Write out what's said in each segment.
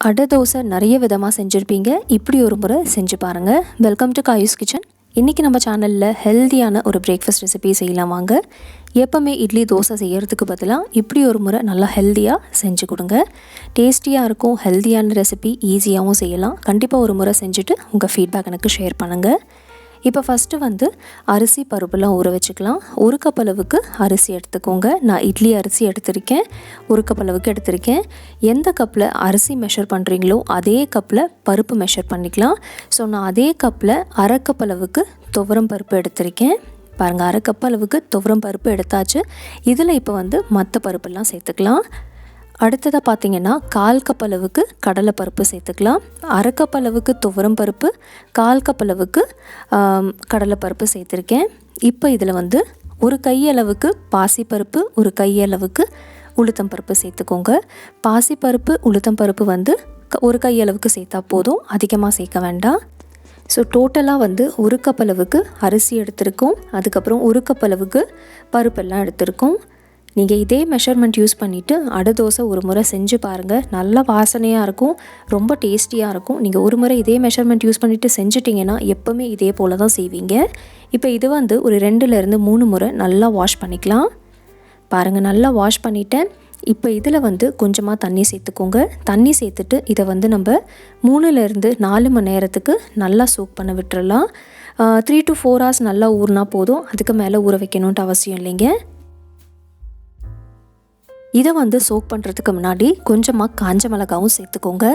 அடை தோசை நிறைய விதமாக செஞ்சுருப்பீங்க. இப்படி ஒரு முறை செஞ்சு பாருங்கள். Welcome to Kayu's kitchen. இன்றைக்கி நம்ம சேனலில் ஹெல்த்தியான ஒரு பிரேக்ஃபாஸ்ட் ரெசிபி செய்யலாம் வாங்க. எப்போவுமே இட்லி தோசை செய்கிறதுக்கு பதிலாக இப்படி ஒரு முறை நல்லா ஹெல்த்தியாக செஞ்சு கொடுங்க. டேஸ்டியாக இருக்கும், ஹெல்த்தியான ரெசிபி, ஈஸியாகவும் செய்யலாம். கண்டிப்பாக ஒரு முறை செஞ்சுட்டு உங்கள் ஃபீட்பேக் எனக்கு ஷேர் பண்ணுங்கள். இப்போ ஃபஸ்ட்டு அரிசி பருப்புலாம் ஊற வச்சுக்கலாம். ஒரு கப் அளவுக்கு அரிசி எடுத்துக்கோங்க. நான் இட்லி அரிசி எடுத்திருக்கேன், ஒரு கப் அளவுக்கு எடுத்திருக்கேன். எந்த கப்பில் அரிசி மெஷர் பண்ணுறீங்களோ அதே கப்பில் பருப்பு மெஷர் பண்ணிக்கலாம். ஸோ நான் அதே கப்பில் அரை கப் அளவுக்கு துவரம் பருப்பு எடுத்திருக்கேன். பாருங்கள், அரை கப் அளவுக்கு துவரம் பருப்பு எடுத்தாச்சு. இதில் இப்போ மற்ற பருப்பெல்லாம் சேர்த்துக்கலாம். அடுத்ததாக பார்த்திங்கன்னா 1/4 கப் அளவுக்கு கடலைப்பருப்பு சேர்த்துக்கலாம். அரை கப் அளவுக்கு துவரம் பருப்பு, 1/4 கப் அளவுக்கு கடலைப்பருப்பு சேர்த்துருக்கேன். இப்போ இதில் ஒரு கையளவுக்கு பாசிப்பருப்பு, ஒரு கையளவுக்கு உளுத்தம்பருப்பு சேர்த்துக்கோங்க. பாசிப்பருப்பு உளுத்தம்பருப்பு ஒரு கையளவுக்கு சேர்த்தா போதும், அதிகமாக சேர்க்க வேண்டாம். ஸோ டோட்டலாக ஒரு கப் அளவுக்கு அரிசி எடுத்திருக்கோம். அதுக்கப்புறம் ஒரு கப் அளவுக்கு பருப்பெல்லாம் எடுத்திருக்கோம். நீங்கள் இதே மெஷர்மெண்ட் யூஸ் பண்ணிவிட்டு அடை தோசை ஒரு முறை செஞ்சு பாருங்கள். நல்லா வாசனையாக இருக்கும், ரொம்ப டேஸ்டியாக இருக்கும். நீங்கள் ஒரு முறை இதே மெஷர்மெண்ட் யூஸ் பண்ணிவிட்டு செஞ்சிட்டிங்கன்னா எப்போவுமே இதே போல் தான் செய்வீங்க. இப்போ இது ஒரு 2லேருந்து 3 முறை நல்லா வாஷ் பண்ணிக்கலாம். பாருங்கள், நல்லா வாஷ் பண்ணிவிட்டேன். இப்போ இதில் கொஞ்சமாக தண்ணி சேர்த்துக்கோங்க. தண்ணி சேர்த்துட்டு இதை நம்ம 3லேருந்து 4 மணி நேரத்துக்கு நல்லா சோக் பண்ண விட்டுறலாம். 3 to 4 hours நல்லா ஊறினா போதும், அதுக்கு மேலே ஊற வைக்கணுன்ட்டு அவசியம் இல்லைங்க. இதை சோக் பண்ணுறதுக்கு முன்னாடி கொஞ்சமாக காஞ்ச மிளகாவும் சேர்த்துக்கோங்க.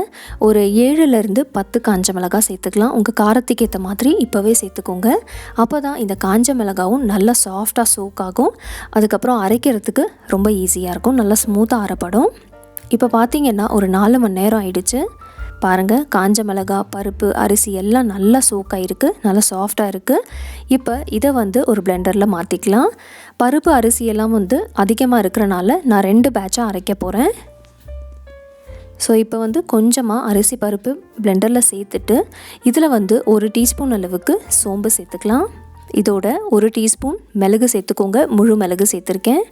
ஒரு 7லேருந்து 10 காஞ்ச மிளகா சேர்த்துக்கலாம். உங்கள் காரத்துக்கு ஏற்ற மாதிரி இப்போவே சேர்த்துக்கோங்க. அப்போ தான் இந்த காஞ்ச மிளகாவும் நல்லா சாஃப்டாக சோக் ஆகும். அதுக்கப்புறம் அரைக்கிறதுக்கு ரொம்ப ஈஸியாக இருக்கும், நல்லா ஸ்மூத்தாக அரைப்படும். இப்போ பார்த்திங்கன்னா ஒரு 4 மணி நேரம் ஆயிடுச்சு. பாருங்கள், காஞ்ச மிளகா, பருப்பு, அரிசி எல்லாம் நல்லா சோக்காயிருக்கு, நல்லா சாஃப்டாக இருக்குது. இப்போ இதை ஒரு பிளெண்டரில் மாற்றிக்கலாம். பருப்பு அரிசியெல்லாம் அதிகமாக இருக்கிறனால நான் 2 பேட்சாக அரைக்க போகிறேன். ஸோ இப்போ கொஞ்சமாக அரிசி பருப்பு பிளெண்டரில் சேர்த்துட்டு இதில் 1 டீஸ்பூன் அளவுக்கு சோம்பு சேர்த்துக்கலாம். இதோட 1 டீஸ்பூன் மிளகு சேர்த்துக்கோங்க. முழு மிளகு சேர்த்துருக்கேன்.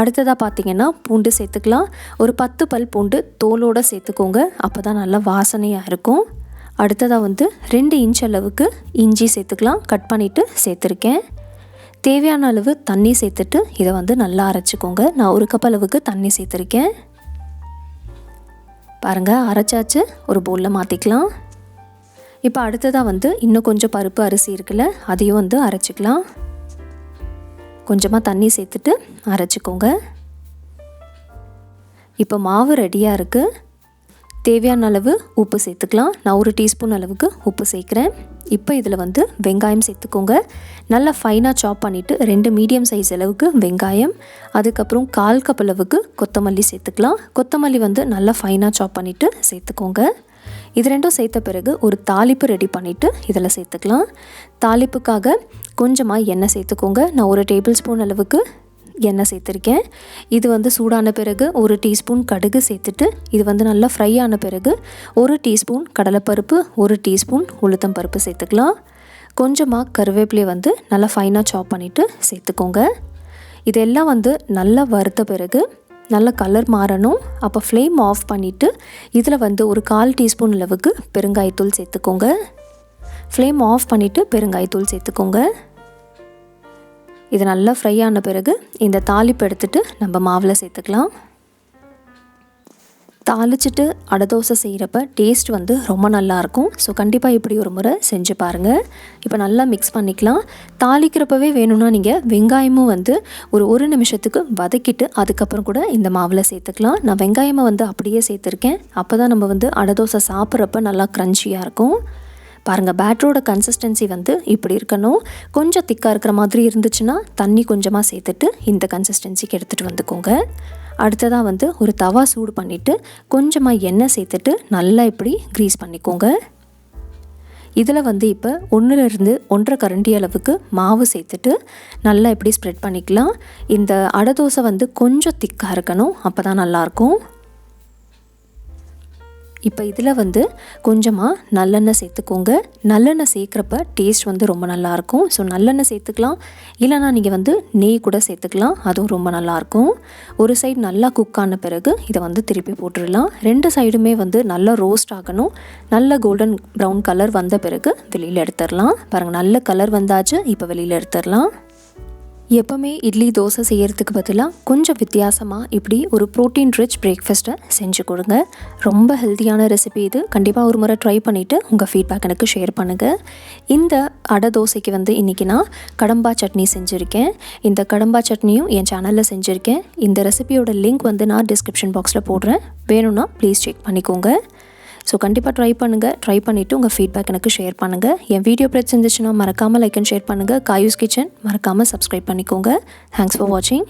அடுத்ததாக பார்த்திங்கன்னா பூண்டு சேர்த்துக்கலாம். ஒரு 10 பல் பூண்டு தோலோடு சேர்த்துக்கோங்க, அப்போ தான் நல்லா வாசனையாக இருக்கும். அடுத்ததாக 2 இன்ச் அளவுக்கு இஞ்சி சேர்த்துக்கலாம். கட் பண்ணிவிட்டு சேர்த்துருக்கேன். தேவையான அளவு தண்ணி சேர்த்துட்டு இதை நல்லா அரைச்சிக்கோங்க. நான் 1 கப் அளவுக்கு தண்ணி சேர்த்துருக்கேன். பாருங்கள், அரைச்சாச்சு. ஒரு பவுலில் மாற்றிக்கலாம். இப்போ அடுத்ததாக இன்னும் கொஞ்சம் பருப்பு அரிசி இருக்குல்ல, அதையும் அரைச்சிக்கலாம். கொஞ்சமாக தண்ணி சேர்த்துட்டு அரைச்சிக்கோங்க. இப்போ மாவு ரெடியாக இருக்குது. தேவையான அளவு உப்பு சேர்த்துக்கலாம். நான் 1 டீஸ்பூன் அளவுக்கு உப்பு சேர்க்குறேன். இப்போ இதில் வெங்காயம் சேர்த்துக்கோங்க. நல்லா ஃபைனாக சாப் பண்ணிவிட்டு 2 மீடியம் சைஸ் அளவுக்கு வெங்காயம், அதுக்கப்புறம் 1/4 கப் அளவுக்கு கொத்தமல்லி சேர்த்துக்கலாம். கொத்தமல்லி நல்லா ஃபைனாக சாப் பண்ணிவிட்டு சேர்த்துக்கோங்க. இது ரெண்டும் சேர்த்த பிறகு ஒரு தாளிப்பு ரெடி பண்ணிவிட்டு இதில் சேர்த்துக்கலாம். தாளிப்புக்காக கொஞ்சமாக எண்ணெய் சேர்த்துக்கோங்க. நான் 1 டேபிள் ஸ்பூன் அளவுக்கு எண்ணெய் சேர்த்துருக்கேன். இது சூடான பிறகு 1 டீஸ்பூன் கடுகு சேர்த்துட்டு இது நல்லா ஃப்ரை ஆன பிறகு 1 டீஸ்பூன் கடலைப்பருப்பு, 1 டீஸ்பூன் உளுத்தம் பருப்பு சேர்த்துக்கலாம். கொஞ்சமாக கருவேப்பிலையை நல்லா ஃபைனாக சாப் பண்ணிவிட்டு சேர்த்துக்கோங்க. இதெல்லாம் நல்லா வறுத்த பிறகு நல்லா கலர் மாறணும். அப்போ ஃப்ளேம் ஆஃப் பண்ணிவிட்டு இதில் ஒரு 1/4 டீஸ்பூன் அளவுக்கு பெருங்காயத்தூள் சேர்த்துக்கோங்க. ஃப்ளேம் ஆஃப் பண்ணிவிட்டு பெருங்காயத்தூள் சேர்த்துக்கோங்க. இது நல்லா ஃப்ரை ஆன பிறகு இந்த தாளிப்பு எடுத்துகிட்டு நம்ம மாவில் சேர்த்துக்கலாம். தாளிச்சிட்டு அடை தோசை செய்கிறப்ப டேஸ்ட் ரொம்ப நல்லாயிருக்கும். ஸோ கண்டிப்பாக இப்படி ஒரு முறை செஞ்சு பாருங்கள். இப்போ நல்லா மிக்ஸ் பண்ணிக்கலாம். தாளிக்கிறப்பவே வேணும்னா நீங்கள் வெங்காயமும் ஒரு 1 நிமிஷத்துக்கு வதக்கிட்டு அதுக்கப்புறம் கூட இந்த மாவில் சேர்த்துக்கலாம். நான் வெங்காயமை அப்படியே சேர்த்துருக்கேன். அப்போ தான் நம்ம அடை தோசை சாப்பிட்றப்ப நல்லா க்ரன்ச்சியாக இருக்கும். பாருங்கள், பேட்டரோட கன்சிஸ்டன்சி இப்படி இருக்கணும். கொஞ்சம் திக்காக இருக்கிற மாதிரி இருந்துச்சுன்னா தண்ணி கொஞ்சமாக சேர்த்துட்டு இந்த கன்சிஸ்டன்சிக்கு எடுத்துகிட்டு வந்துக்கோங்க. அடுத்ததாக ஒரு தவா சூடு பண்ணிவிட்டு கொஞ்சமாக எண்ணெய் சேர்த்துட்டு நல்லா இப்படி க்ரீஸ் பண்ணிக்கோங்க. இதில் இப்போ 1லேருந்து 1.5 கரண்டி அளவுக்கு மாவு சேர்த்துட்டு நல்லா இப்படி ஸ்ப்ரெட் பண்ணிக்கலாம். இந்த அடை தோசை கொஞ்சம் திக்காக இருக்கணும், அப்போ தான் நல்லாயிருக்கும். இப்போ இதில் வந்து கொஞ்சமாக நல்லெண்ணெய் சேர்த்துக்கோங்க. நல்லெண்ணெய் சேர்க்குறப்ப டேஸ்ட் வந்து ரொம்ப நல்லாயிருக்கும். ஸோ நல்லெண்ணெய் சேர்த்துக்கலாம், இல்லைனா நீங்கள் வந்து நெய் கூட சேர்த்துக்கலாம், அதுவும் ரொம்ப நல்லாயிருக்கும். ஒரு சைடு நல்லா குக் ஆன பிறகு இதை வந்து திருப்பி போட்டுடலாம். 2 சைடுமே வந்து நல்லா ரோஸ்ட் ஆகணும். நல்ல கோல்டன் ப்ரௌன் கலர் வந்த பிறகு வெளியில் எடுத்துடலாம். பாருங்கள், நல்ல கலர் வந்தாச்சு. இப்போ வெளியில் எடுத்துடலாம். எப்போவுமே இட்லி தோசை செய்கிறதுக்கு பதிலாக கொஞ்சம் வித்தியாசமாக இப்படி ஒரு ப்ரோட்டீன் ரிச் பிரேக்ஃபாஸ்ட்டை செஞ்சு கொடுங்க. ரொம்ப ஹெல்த்தியான ரெசிபி இது. கண்டிப்பாக ஒரு முறை ட்ரை பண்ணிவிட்டு உங்கள் ஃபீட்பேக் எனக்கு ஷேர் பண்ணுங்கள். இந்த அடை தோசைக்கு வந்து இன்றைக்கி நான் கடம்பா சட்னி செஞ்சுருக்கேன். இந்த கடம்பா சட்னியும் என் சேனலில் செஞ்சுருக்கேன். இந்த ரெசிபியோட லிங்க் வந்து நான் டிஸ்கிரிப்ஷன் பாக்ஸில் போடுறேன். வேணும்னா ப்ளீஸ் செக் பண்ணிக்கோங்க. ஸோ கண்டிப்பாக ட்ரை பண்ணுங்கள். ட்ரை பண்ணிவிட்டு உங்கள் ஃபீட்பேக் எனக்கு ஷேர் பண்ணுங்கள். என் வீடியோ பிடிச்சிருந்துச்சுன்னா மறக்காமல் லைக் அண்ட் ஷேர் பண்ணுங்கள். காயூஸ் கிச்சன் மறக்காமல் சப்ஸ்கிரைப் பண்ணிக்கோங்க. தேங்க்ஸ் ஃபார் வாட்சிங்.